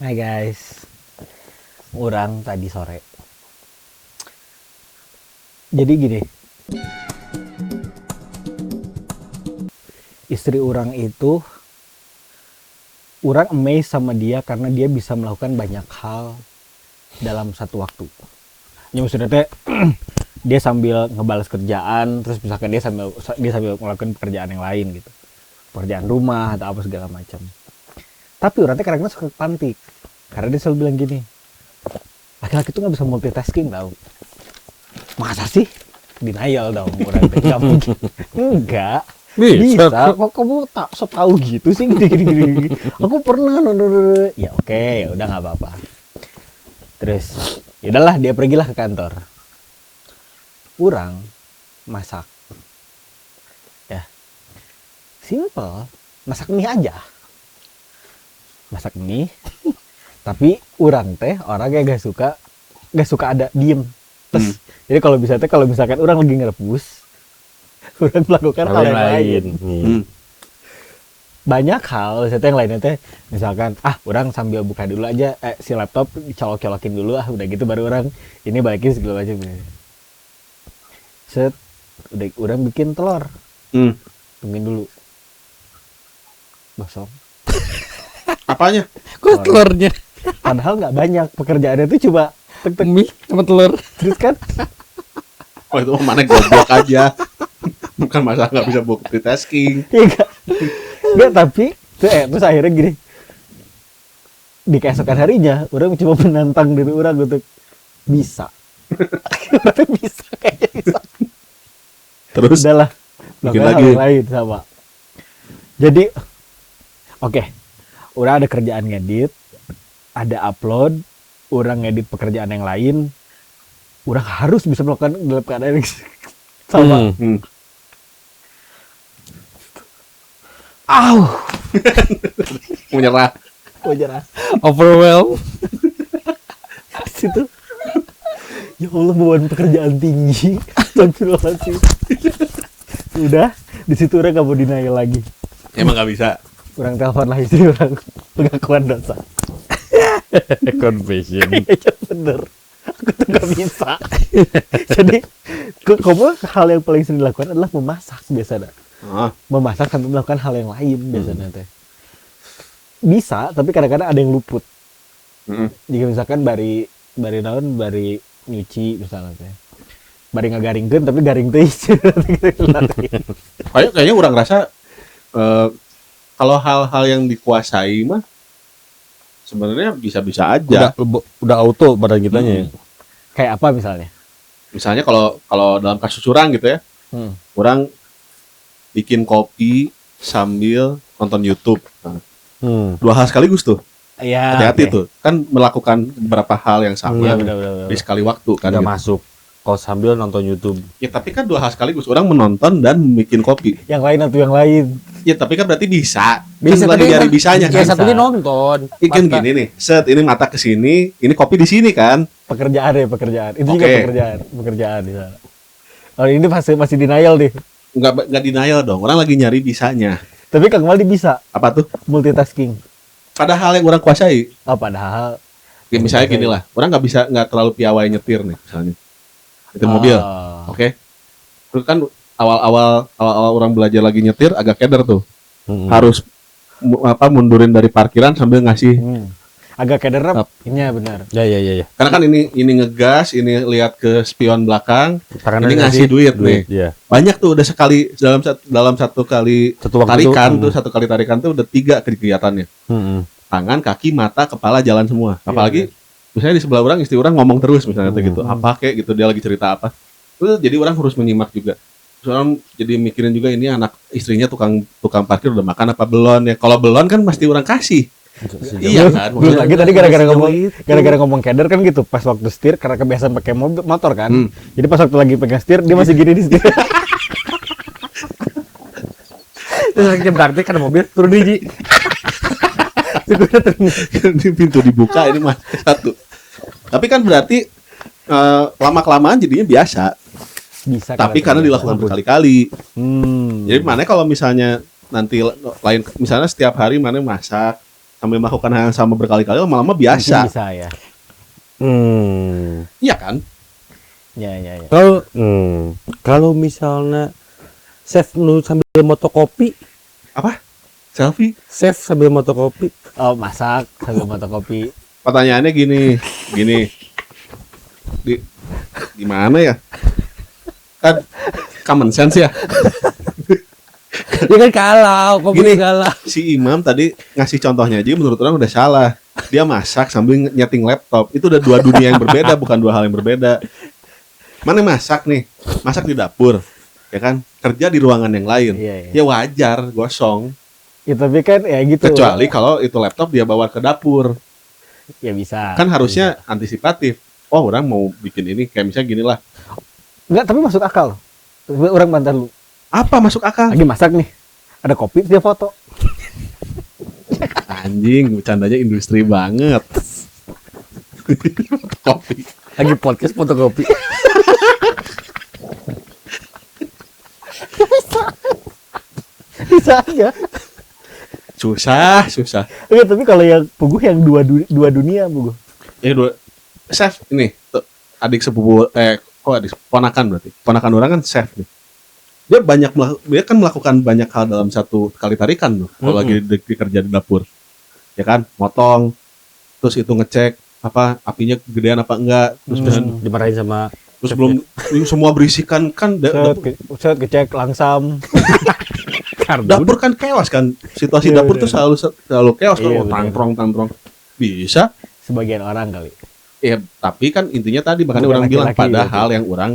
Hai guys, orang tadi sore. Jadi gini, istri orang itu, orang amazed sama dia karena dia bisa melakukan banyak hal dalam satu waktu. Ya maksudnya teh, dia sambil ngebalas kerjaan, terus misalkan dia sambil melakukan pekerjaan yang lain gitu, pekerjaan rumah atau apa segala macam. Tapi orang teh kadang-kadang suka pantik, karena dia selalu bilang gini, laki-laki tuh nggak bisa multitasking tau. Masa sih? Denial dong orang teh. Nggak mungkin. Enggak. Bisa. Kok kamu tak so tahu gitu sih gini. Aku pernah nonton. Ya oke, ya udah nggak apa-apa. Terus, ya udahlah dia pergilah ke kantor. Orang masak. Ya. Simple. Masak mie aja. Masak mie. Tapi orang teh orangnya gak suka ada diem. Terus, jadi kalau misalkan orang lagi ngerebus, orang melakukan hal yang lain. Banyak hal, misalnya yang lainnya teh, misalkan, orang sambil buka dulu aja, si laptop dicolok-colokin dulu, udah gitu baru orang ini balikin segala macam. Set, udah orang bikin telur, tungguin dulu, gosong. Apanya? Kok telurnya? Padahal nggak banyak, pekerjaannya tuh cuma tek-tek Mie sama telur. terus kan. Oh itu mah mana goblok aja. Bukan masalah nggak bisa multitasking. Iya enggak, tapi terus akhirnya gini. Di keesokan harinya, orang coba menantang diri orang untuk bisa. Bisa kayaknya bisa. Terus Udahlah, bikin melakukan lagi. hal yang lain sama. Jadi, oke. Orang ada kerjaan ngedit, ada upload, orang ngedit pekerjaan yang lain, orang harus bisa melakukan dalam keadaan yang sama. Menyerah. Wajar. Overwhelm. Situ. Ya Allah, beban pekerjaan tinggi. Astagfirullahaladzim. Udah, di situ orang gak mau denial lagi. Emang nggak bisa. Orang telepon lah istri orang, pengakuan dosa. Confession. Iya bener, aku tuh gak bisa. Jadi, kamu hal yang paling sering dilakukan adalah memasak biasanya. Memasak sampai melakukan hal yang lain biasanya teh. Bisa, tapi kadang-kadang ada yang luput. Jika misalkan bari nyuci misalnya teh. Bari ngagaringkeun tapi garing teh. Kayaknya orang rasa kalau hal-hal yang dikuasai mah sebenarnya bisa-bisa aja. Udah auto badan kitanya. Kayak apa misalnya? Misalnya kalau dalam kasus curang gitu ya, orang bikin kopi sambil nonton YouTube. Nah, dua hal sekaligus tuh. Iya. Hati-hati tuh. Kan melakukan beberapa hal yang sama Iya benar. di sekali waktu kan. Udah Gitu. masuk. Kalau sambil nonton YouTube. Ya tapi kan dua hal sekaligus. Orang menonton dan bikin kopi. Yang lain atau yang lain? Ya tapi kan berarti bisa. Bisa, Kan lagi tapi nyari kan- bisanya Ya kan. satunya nonton. Ini kan gini nih. Set ini mata ke sini, ini kopi di sini kan. Pekerjaan. Itu juga Oke. pekerjaan di sana. Oh, ini masih denial deh. Enggak denial dong. Orang lagi nyari bisanya. Tapi Kang Waldi bisa Apa tuh? multitasking. Padahal yang orang kuasai. Padahal Ya, misalnya gini lah. Orang nggak terlalu piawai nyetir nih misalnya. Nyetir mobil. Oke. Terus kan awal-awal orang belajar lagi nyetir agak keder tuh. Harus mundurin dari parkiran sambil ngasih. agak kederap. Ini benar. Ya. Karena kan ini ngegas, ini lihat ke spion belakang, Tangan ini ngasih duit nih. Iya. Banyak tuh udah sekali dalam satu kali Satu waktu tarikan itu, tuh satu kali tarikan tuh udah 3 kegiatannya. Tangan, kaki, mata, kepala jalan semua. Apalagi misalnya di sebelah orang istri orang ngomong terus misalnya tuh gitu. Apa kayak gitu dia lagi cerita apa. Terus jadi orang harus menyimak juga. Terus orang jadi mikirin juga ini anak istrinya tukang parkir udah makan apa belum ya. Kalau belum kan mesti orang kasih. Iya kan. Belum lagi tadi gara-gara ngomong keder kan gitu. Pas waktu setir karena kebiasaan pakai motor kan. Jadi pas waktu lagi pegang setir dia masih gini di setir. Terus akhirnya berarti kan mobil turun biji. Ini pintu dibuka ini mas satu. Tapi kan berarti lama-kelamaan jadinya biasa. Bisa. Tapi karena dilakukan berkali-kali. Hmm. Jadi mana kalau misalnya nanti lain misalnya setiap hari mana masak sambil melakukan hal yang sama berkali-kali lama-lama Mungkin biasa. bisa ya. Iya kan? Ya. Kalau misalnya chef nu sambil motokopi, Selfie. chef sambil motokopi. Oh, masak sambil fotokopi. Pertanyaannya gini. Gimana ya? Kan common sense ya. Ya kan kalau Gini. kalah. Si Imam tadi ngasih contohnya aja menurut orang udah salah. Dia masak sambil nyeting laptop. Itu udah dua dunia yang berbeda, bukan dua hal yang berbeda. Mana masak nih? Masak di dapur. Ya kan? Kerja di ruangan yang lain. Iya. Ya wajar, gosong. Ya tapi kan ya gitu. Kecuali kalau itu laptop dia bawa ke dapur. Ya bisa. Kan harusnya antisipatif. Oh, orang mau bikin ini kayak misalnya gini lah. Enggak, tapi masuk akal. Orang bantar lu. Apa masuk akal? Lagi masak nih. Ada kopi dia foto. Anjing, bercandanya industri banget. Kopi. Lagi podcast fotokopi. Bisa aja. Susah. Enggak, tapi kalau yang Puguh yang dua dunia Puguh. Dua. Chef ini tuh, adik sepupu ponakan berarti. Ponakan orang kan chef nih. Dia kan melakukan banyak hal dalam satu kali tarikan tuh. Kalau lagi kerja di dapur. Ya kan, motong, terus itu ngecek apinya gedean apa enggak, terus Dimarahin sama belum semua berisikan kan Set kecek langsam. dapur kan chaos kan. Situasi Iya, dapur tuh bener. selalu chaos kan. Iya, Oh, bener. tangprong. Bisa. Sebagian orang kali. Ya, tapi kan intinya tadi makanya Bukan orang bilang laki-laki pada gitu. hal yang orang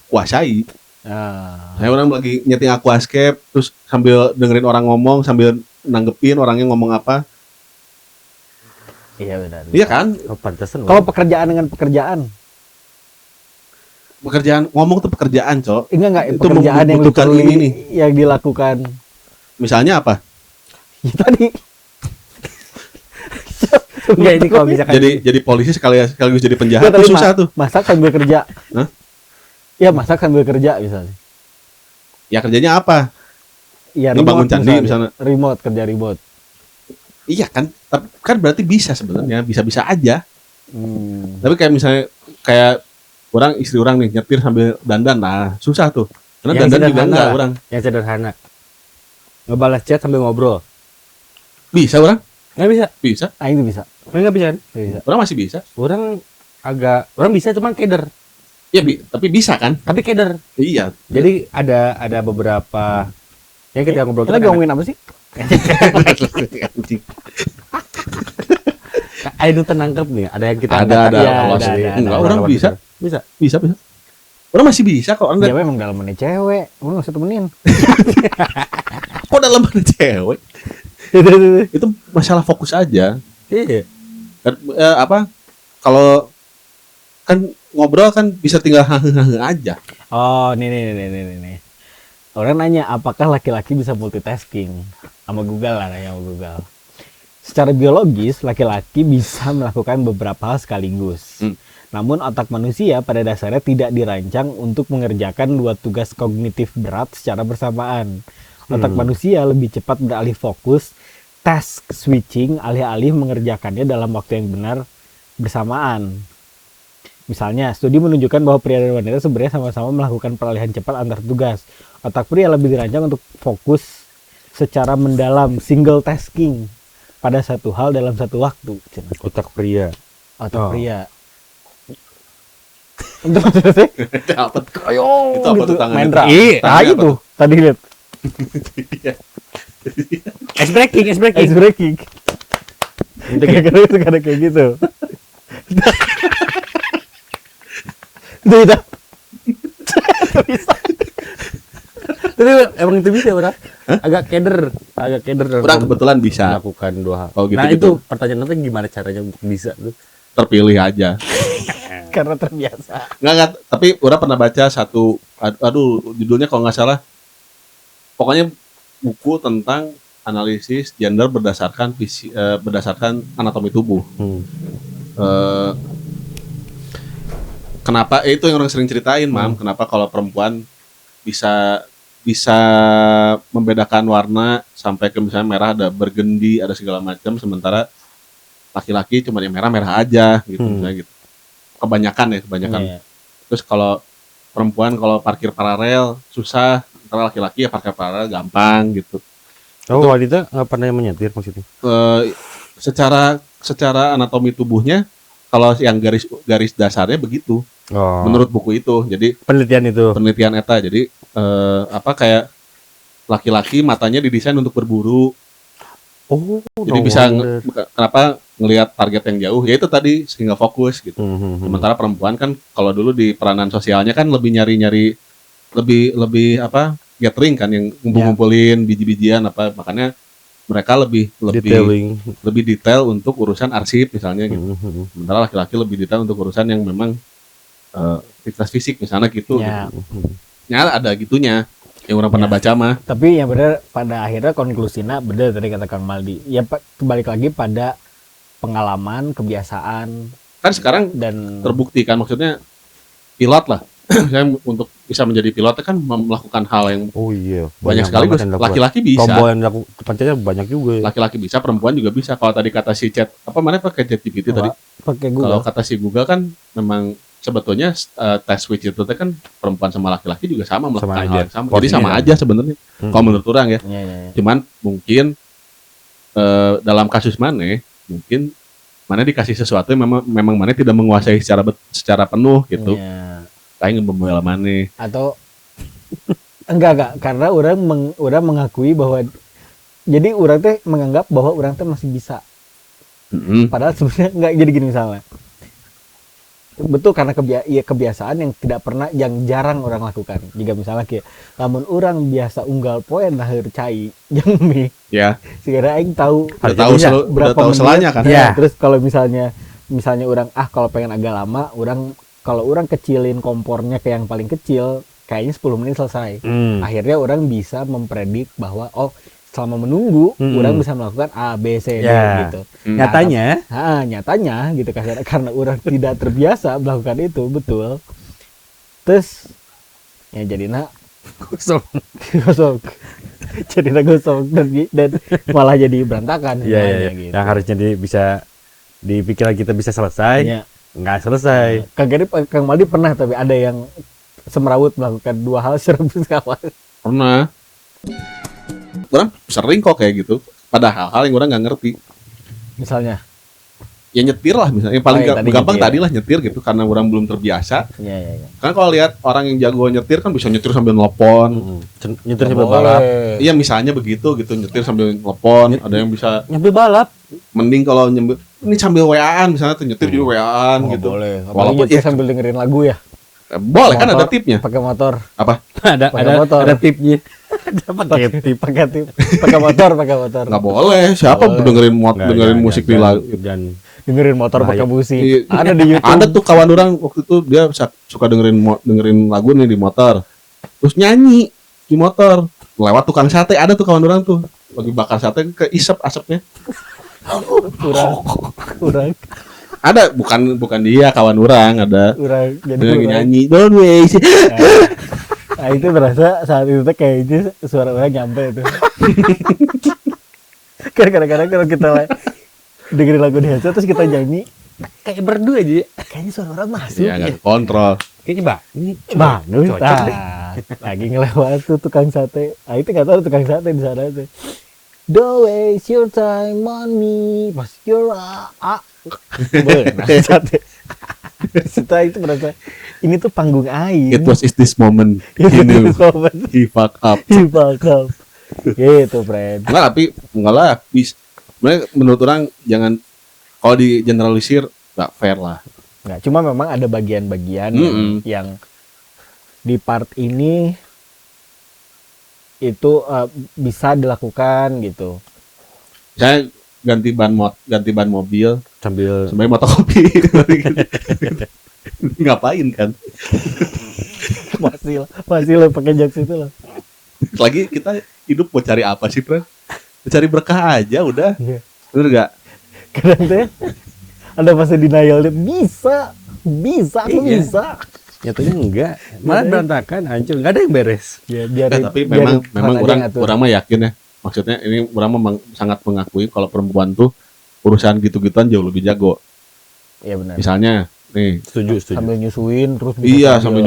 kuasai. Ah. Saya orang lagi nyeting aquascape terus sambil dengerin orang ngomong sambil nanggepin orangnya ngomong apa. Iya benar. Iya kan? oh, pantesan. Kalau pekerjaan dengan pekerjaan, Pekerjaan ngomong tuh pekerjaan, Cok. enggak Itu pekerjaan yang membutuhkan literally ini nih. yang dilakukan. Misalnya apa? Ya tadi. Enggak, ini kalau misalkan Jadi polisi sekaligus jadi penjahat Enggak, tuh tadi susah tuh. Masak sambil kerja. Hah? Ya masak sambil kerja misalnya. Ya kerjanya apa? Ya Ngebangun candi misalnya. Remote, kerja remote. Iya kan? Tapi kan berarti bisa sebenarnya, bisa-bisa aja. Tapi kayak misalnya istri orang nih nyetir sambil dandan, nah susah tuh. Karena Yang dandan juga sederhana enggak lah. orang. yang sederhana. Ngebalas chat sambil ngobrol. Bisa orang? Nggak bisa. Bisa. Ah itu bisa. Nggak bisa kan? Bisa. Orang masih bisa. Orang bisa cuman keder. Ya, tapi bisa kan? Tapi keder. Iya. Jadi ada beberapa yang kita ngobrol Kita kan ngomongin apa sih? Ayo nangkep nih, ada yang kita Ada. angkat. Iya, Kalau ada, sih. ada, Enggak, ada. orang bisa. Bisa. Orang masih bisa kok. Dia memang dalamannya cewek. Lu nggak usah temenin. Kok dalam mana cewek? Itu masalah fokus aja. Iya. Dan, kalau kan ngobrol kan bisa tinggal aja. Oh, nih. Orang nanya apakah laki-laki bisa multitasking? Sama Google lah, nanya sama Google. Secara biologis, laki-laki bisa melakukan beberapa hal sekaligus. Namun otak manusia pada dasarnya tidak dirancang untuk mengerjakan dua tugas kognitif berat secara bersamaan. Otak manusia lebih cepat beralih fokus, task switching, alih-alih mengerjakannya dalam waktu yang benar bersamaan. Misalnya, studi menunjukkan bahwa pria dan wanita sebenarnya sama-sama melakukan peralihan cepat antar tugas. Otak pria lebih dirancang untuk fokus secara mendalam, single tasking pada satu hal dalam satu waktu. Otak pria. Otak Oh. pria. Untuk maksudnya, Apa? ayo Itu apa gitu, tuh tangannya? main drum. Iya, Ah tangannya itu, tadi lihat, Ice breaking. ice breaking. Itu Gara-gara itu kadang kayak gitu. Itu. Tapi emang itu bisa, Bro. Agak keder. Orang kebetulan bisa. melakukan dua hal. Oh, gitu, Nah, gitu. itu pertanyaan nanti gimana caranya untuk bisa tuh? Terpilih aja. Karena terbiasa. Nggak, tapi orang pernah baca satu, judulnya kalau nggak salah, pokoknya buku tentang analisis gender berdasarkan berdasarkan anatomi tubuh. Kenapa itu yang orang sering ceritain, Mam, kenapa kalau perempuan bisa bisa membedakan warna sampai ke misalnya merah ada burgundy ada segala macam, sementara laki-laki cuma yang merah aja gitu misalnya gitu. Kebanyakan. Iya. Terus kalau perempuan kalau parkir paralel susah, antara laki-laki ya parkir paralel gampang gitu. Oh, wanita nggak pernah menyetir maksudnya? Secara anatomi tubuhnya kalau yang garis dasarnya begitu Oh. menurut buku itu. Jadi penelitian eta jadi kayak laki-laki matanya didesain untuk berburu. Oh, Jadi bisa kenapa ngelihat target yang jauh ya itu tadi sehingga fokus gitu. Sementara perempuan kan kalau dulu di peranan sosialnya kan lebih nyari lebih gathering kan yang ngumpulin biji-bijian makanya mereka lebih detail untuk urusan arsip misalnya gitu. Sementara laki-laki lebih detail untuk urusan yang memang aktivitas fisik misalnya gitu. Ya. Ya ada gitunya yang orang pernah baca mah. Tapi yang benar pada akhirnya konklusinya benar tadi kata Kang Maldi. Ya kembali lagi pada pengalaman, kebiasaan. Kan sekarang dan terbukti kan maksudnya pilot lah. Saya untuk bisa menjadi pilot kan melakukan hal yang banyak sekali. Laki-laki bisa. Combo yang dilakukan banyak juga. Laki-laki bisa, perempuan juga bisa. Kalau tadi kata si chat mana pakai ChatGPT tadi? Pakai Google. Kalau kata si Google kan memang sebetulnya test switch itu kan perempuan sama laki-laki juga sama melakukan hal yang sama. Jadi sama aja sebenarnya. Kalau menurut orang ya. Cuman mungkin dalam kasus mungkin dikasih sesuatu yang memang mana tidak menguasai secara penuh gitu. Kayak membela mana atau enggak karena orang mengakui bahwa jadi orang teh menganggap bahwa orang teh masih bisa. Padahal sebenarnya enggak. Jadi gini misalnya betul karena kebiasaan yang tidak pernah yang jarang orang lakukan. Jika misalnya kayak namun orang biasa unggal poin lahir cai yang mie ya segera aing tahu berapa selanya kan ya. Terus kalau misalnya orang kalau pengen agak lama kalau orang kecilin kompornya ke yang paling kecil kayaknya 10 menit selesai. Akhirnya orang bisa mempredik bahwa selama menunggu orang bisa melakukan A, B, C, D gitu. Nyatanya gitu karena orang tidak terbiasa melakukan itu, betul. Terus ya jadinya gosong. Jadinya gosong dan malah jadi berantakan gitu. Yang harusnya bisa dipikir kita bisa selesai. Nggak selesai. Kang Maldi pernah tapi ada yang semrawut melakukan dua hal secara bersamaan. Pernah. Orang sering kok kayak gitu. Pada hal-hal yang orang nggak ngerti. Misalnya? Ya nyetir lah misalnya. Yang paling gampang tadi lah nyetir gitu karena orang belum terbiasa. Iya. Kan kalau lihat orang yang jago nyetir kan bisa nyetir sambil nelpon. Nyetir sambil balap. Iya misalnya begitu gitu nyetir sambil nelpon. Ada yang bisa nyambil balap. Mending kalau ini sambil WA-an misalnya tuh nyetir juga WA-an gitu. Boleh. Walaupun nyetir sambil dengerin lagu ya. Boleh kan ada tipnya. Pakai motor. Apa? Ada tipnya. Pakai motor. Nggak boleh. Siapa dengerin musik di lagu? Dengerin motor pakai musik. Ada di YouTube. Ada tuh kawan orang waktu itu dia suka dengerin lagu nih di motor. Terus nyanyi di motor. Lewat tukang sate ada tuh kawan orang tuh. Lagi bakar sate keisep asapnya. Kurang. Ada bukan dia kawan orang ada. Kurang jadi lagi nyanyi. Don't waste. Nah, itu berasa saat itu kayaknya suara orang nyampe itu. Kadang-kadang kalau kita dengerin lagu di headset terus kita nyanyi kayak berdua aja. Kayaknya suara orang masuk. Iya nggak kontrol. Kayaknya lagi ngelewat tuh tukang sate. Itu nggak tahu tukang sate di sana tuh. Don't waste your time on me, mas your sate. Setelah itu merasa ini tuh panggung air. It was this moment. He fuck up. Gitu, friend. Enggak lah. Sebenarnya menurut orang jangan kalau di generalisir nggak fair lah. Nggak, cuma memang ada bagian-bagian yang di part ini itu bisa dilakukan gitu. Saya ganti ban mobil sambil motokopi. Ngapain kan? masih lo pakai jokes itu loh. Lagi kita hidup mau cari apa sih, Fred? Cari berkah aja udah. Bener gak? Kadang tuh ada fase denial, bisa aku bisa. Nyatanya enggak, malah berantakan, hancur, nggak ada yang beres. Biar Tapi biar memang aja orang ngatur. orang mah yakin ya. Maksudnya ini orang memang sangat mengakui kalau perempuan tuh urusan gitu-gituan jauh lebih jago. Iya benar. Misalnya nih, Setuju. Sambil nyusuin terus bisa iya sambil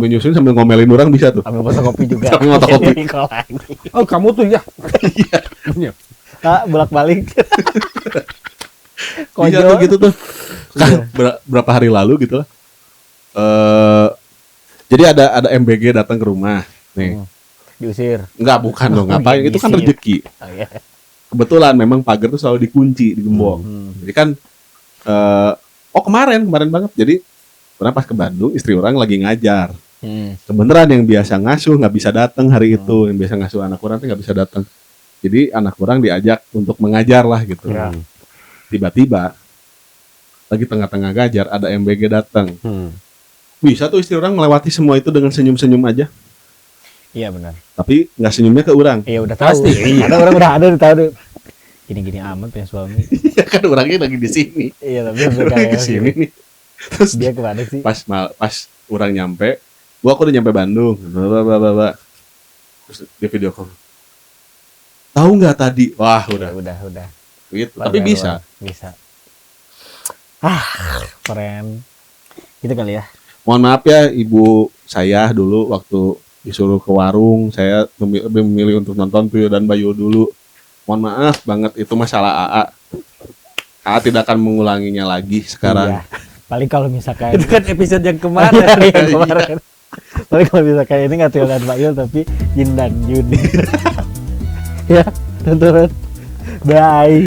nyusuin sambil ngomelin orang bisa tuh. ambil fotokopi juga. Sambil fotokopi. Nikol lagi. Oh kamu tuh ya. Ah, bolak-balik. Iya tuh gitu tuh. Kan berapa hari lalu gitu lah. Jadi ada MBG datang ke rumah. Nih. Diusir. Enggak, bukan dong. Ngapain? Itu kan Diusir. rezeki. Oh, iya. Kebetulan memang pagar tuh selalu dikunci, digembok. Jadi kan kemarin banget. Jadi pernah pas ke Bandung, istri orang lagi ngajar. Kebenaran yang biasa ngasuh nggak bisa datang hari itu, yang biasa ngasuh anak orang tuh nggak bisa datang. Jadi anak orang diajak untuk mengajar lah gitu. Ya. Tiba-tiba lagi tengah-tengah ngajar ada MBG datang. Bisa tuh istri orang melewati semua itu dengan senyum-senyum aja. Iya benar. Tapi nggak senyumnya ke orang. Iya udah tahu. Pasti, iya. Ada orang udah tahu. Gini-gini amat punya suami. Ya kan orangnya lagi di sini. Iya tapi Orangnya ke sini nih. Terus dia kemana sih? pas orang nyampe, aku udah nyampe Bandung. Terus dia video call. Tahu nggak tadi? Wah udah. Udah. Gitu. Tapi bisa. Bisa. Keren. Itu kali ya. Mohon maaf ya ibu saya dulu waktu disuruh ke warung, saya lebih memilih untuk nonton Tuyo dan Bayu dulu. Mohon maaf banget, itu masalah AA. AA tidak akan mengulanginya lagi sekarang. Iya. Paling kalau misalkan Itu kan episode yang kemarin. kemarin. Paling kalau misalkan ini nggak Tuyul dan Bayul tapi Jin dan Jun. Ya, tonton. Bye.